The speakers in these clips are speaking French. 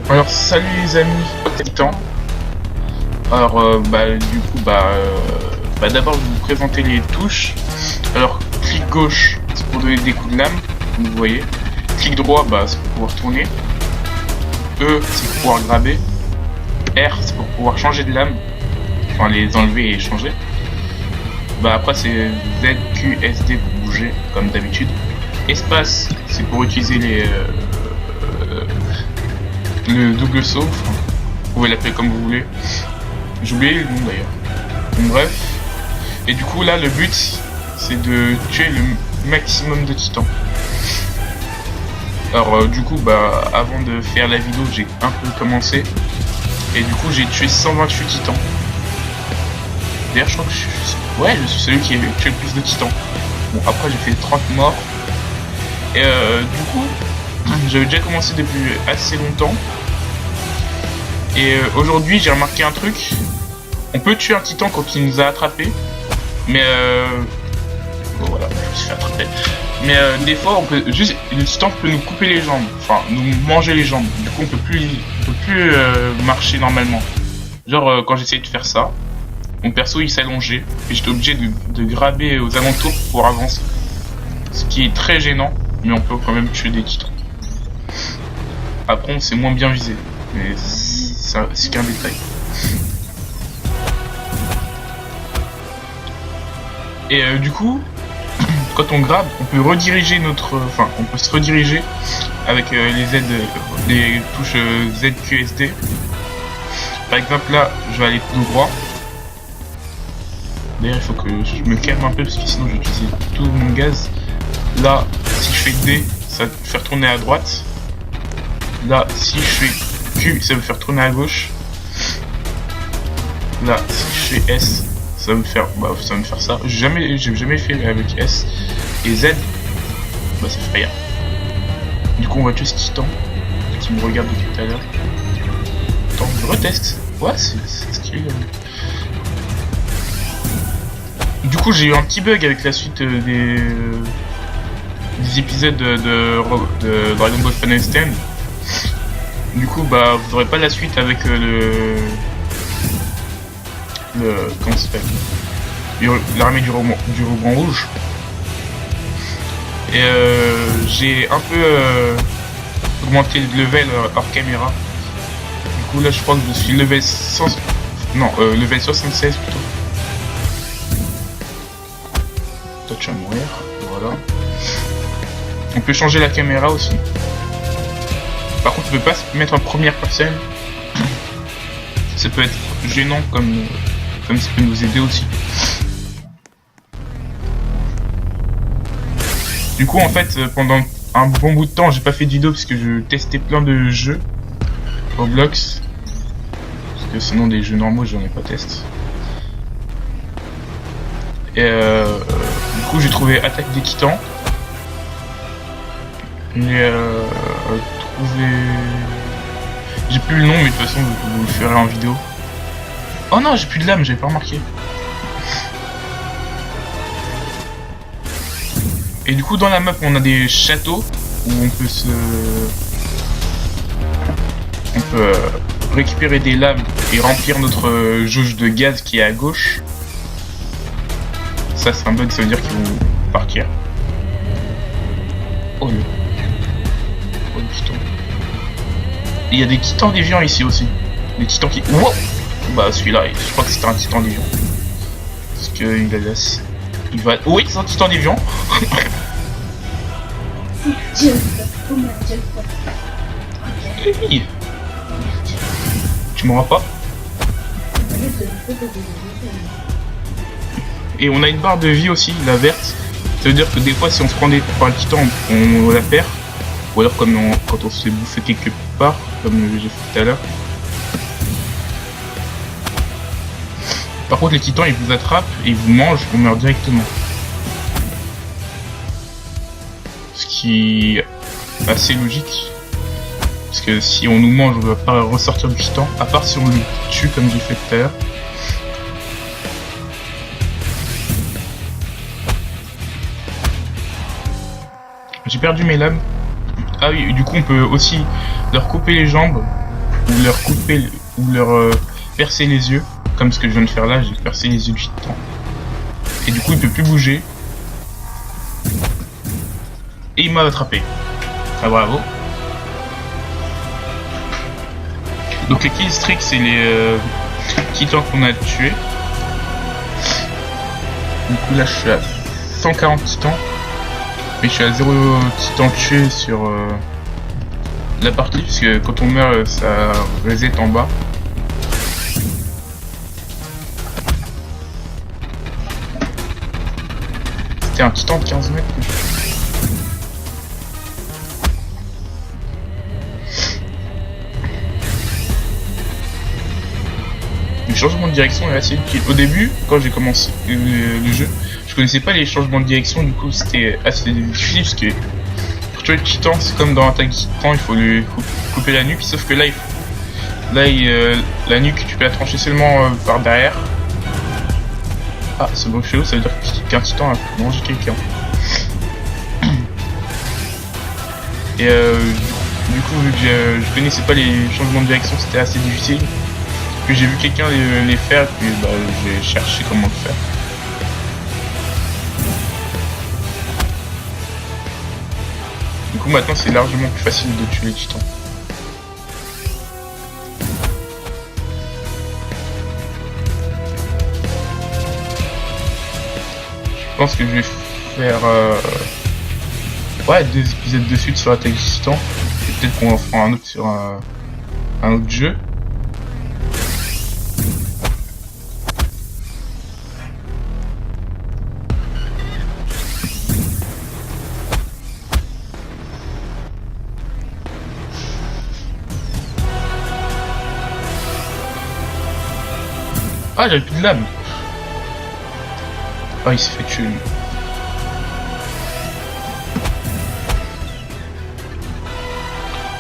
Alors salut les amis, Titan. Alors d'abord je vais vous présenter les touches. Alors clic gauche c'est pour donner des coups de lame, comme vous voyez. Clic droit c'est pour pouvoir tourner. E c'est pour pouvoir graber. R c'est pour pouvoir changer de lame, enfin les enlever et changer. Après c'est Z, Q, S, D pour bouger comme d'habitude. Espace c'est pour utiliser le double saut, vous pouvez l'appeler comme vous voulez. J'ai oublié le nom d'ailleurs. Bon, bref. Et du coup là le but c'est de tuer le maximum de titans. Alors du coup avant de faire la vidéo j'ai un peu commencé. Et du coup j'ai tué 128 titans. D'ailleurs je crois que je suis celui qui a tué le plus de titans. Bon après j'ai fait 30 morts. Et du coup j'avais déjà commencé depuis assez longtemps. Et aujourd'hui j'ai remarqué un truc. On peut tuer un titan quand il nous a attrapé. Mais bon, voilà, je me suis fait attraper. Mais des fois on peut juste. Le titan peut nous couper les jambes. Enfin nous manger les jambes. Du coup on peut plus marcher normalement. Genre quand j'essayais de faire ça, mon perso il s'allongeait. Et j'étais obligé de graber aux alentours pour avancer. Ce qui est très gênant. Mais on peut quand même tuer des titans. Après on s'est moins bien visé. Mais c'est qu'un détail. Et du coup, quand on grabe, on peut rediriger on peut se rediriger avec les touches Z, Q, S, D. Par exemple là, je vais aller tout droit. D'ailleurs il faut que je me calme un peu parce que sinon je vais utiliser tout mon gaz. Là, si je fais D, ça va me faire tourner à droite. Là, si je fais Q, ça va me faire tourner à gauche. Là, si je fais S, ça va me faire ça. J'ai jamais fait avec S. Et Z, ça fait rien. Du coup, on va tuer ce titan qui me regarde depuis tout à l'heure. Attends, je reteste. Ouais, c'est stylé. Du coup, j'ai eu un petit bug avec la suite des épisodes de Dragon Ball Final Stand. Du coup vous aurez pas la suite avec comment ça s'appelle, l'armée du ruban rouge. Et j'ai un peu augmenté le level hors caméra. Du coup là je crois que je suis level 100, level 76 plutôt. Toi tu vas mourir, voilà. On peut changer la caméra aussi. Par contre, on peut pas se mettre en première personne. Ça peut être gênant comme ça peut nous aider aussi. Du coup, en fait, pendant un bon bout de temps, j'ai pas fait de vidéo parce que je testais plein de jeux Roblox. Parce que sinon, des jeux normaux, j'en ai pas testé. Et du coup, j'ai trouvé Attaque des Titans. J'ai plus le nom, mais de toute façon vous le ferez en vidéo. Oh non, j'ai plus de lame, j'avais pas remarqué. Et du coup dans la map on a des châteaux où on peut récupérer des lames et remplir notre jauge de gaz qui est à gauche. Ça c'est un bug, ça veut dire qu'ils vont partir. Oh le titan. Il y a des titans déviants ici aussi. Des titans qui... Wow, celui-là, je crois que c'était un titan déviant. Parce que il va... Oui, c'est un titan déviant. Hey. Tu m'auras pas. Et on a une barre de vie aussi, la verte. Ça veut dire que des fois si on se prend par le titan, on la perd. Ou alors comme quand on se fait bouffer quelque part, comme j'ai fait tout à l'heure. Par contre les titans ils vous attrapent et ils vous mangent, on meurt directement. Ce qui est assez logique. Parce que si on nous mange, on va pas ressortir du titan, à part si on le tue comme j'ai fait tout à l'heure. J'ai perdu mes lames. Ah oui, du coup on peut aussi leur couper les jambes ou leur couper ou leur percer les yeux, comme ce que je viens de faire là, j'ai percé les yeux du titan. Et du coup il peut plus bouger. Et il m'a attrapé. Ah bravo. Donc les kill streaks c'est les titans qu'on a tués. Du coup là je suis à 140 titans. Mais je suis à 0 titan tué sur la partie, puisque quand on meurt ça reset en bas. C'était un titan de 15 mètres que je... Le changement de direction est assez utile. Au début, quand j'ai commencé le jeu, je connaissais pas les changements de direction, du coup c'était assez difficile parce que pour tuer le titan, c'est comme dans Attaque Titan, il faut lui couper la nuque, sauf que là, la nuque, tu peux la trancher seulement par derrière. Ah, c'est bon chelou, ça veut dire qu'un titan a mangé quelqu'un. Et du coup, vu que je connaissais pas les changements de direction, c'était assez difficile. Puis j'ai vu quelqu'un les faire, puis bah, j'ai cherché comment le faire. Du coup maintenant c'est largement plus facile de tuer les titans. Je pense que je vais faire ouais, 2 épisodes de suite sur Attaque Titan. Et peut-être qu'on en fera un autre sur un autre jeu. Ah, j'avais plus de lame. Ah, il s'est fait tuer lui.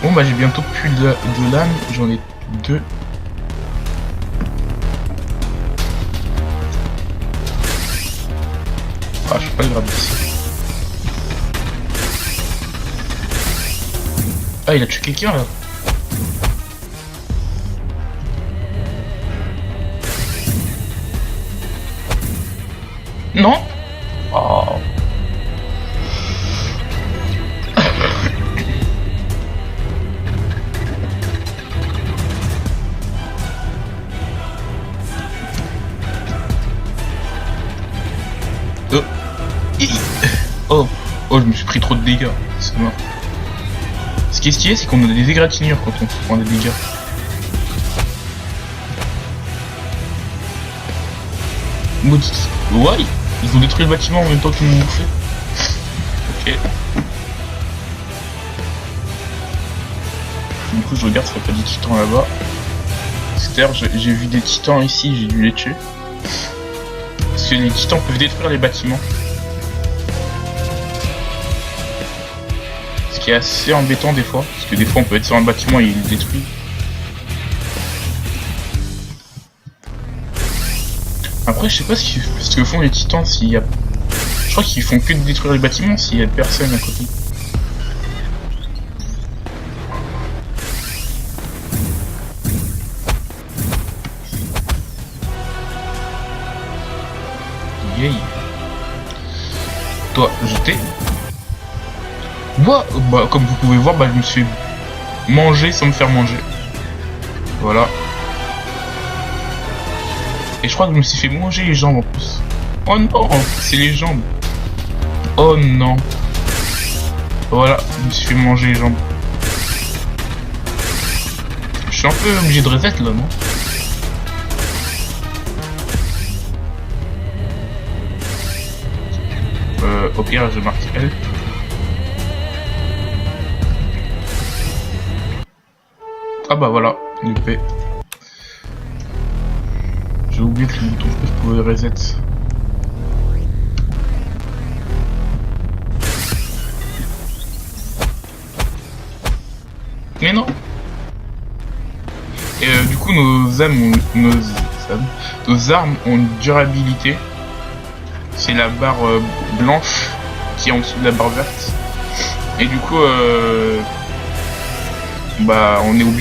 Bon bah j'ai bientôt plus de lame, j'en ai 2. Ah, je peux pas le grabber ici. Ah, il a tué quelqu'un là. Non. Oh. Oh. Oh, je me suis pris trop de dégâts. C'est mort. Ce qui est stylé, c'est qu'on a des égratignures quand on prend des dégâts. Maudit. Ouais. Ils ont détruit le bâtiment en même temps qu'ils m'ont bouffé. Ok. Du coup je regarde s'il n'y a pas des titans là-bas. C'est-à-dire j'ai vu des titans ici, j'ai dû les tuer. Parce que les titans peuvent détruire les bâtiments. Ce qui est assez embêtant des fois. Parce que des fois on peut être sur un bâtiment et il le détruit. Après je sais pas ce que font les titans s'il y a... Je crois qu'ils font que de détruire les bâtiments s'il y a personne à côté. Yay. Toi, jeté. Bah, comme vous pouvez voir, bah, je me suis mangé sans me faire manger. Voilà. Et je crois que je me suis fait manger les jambes en plus. Oh non, c'est les jambes. Oh non. Voilà, je me suis fait manger les jambes. Je suis un peu obligé de reset là, non? Au pire, je marque L. Ah bah voilà, une P. J'ai oublié que le bouton que je pouvais reset. Mais non. Et du coup nos armes ont une durabilité. C'est la barre blanche qui est en dessous de la barre verte. Et du coup bah on est obligé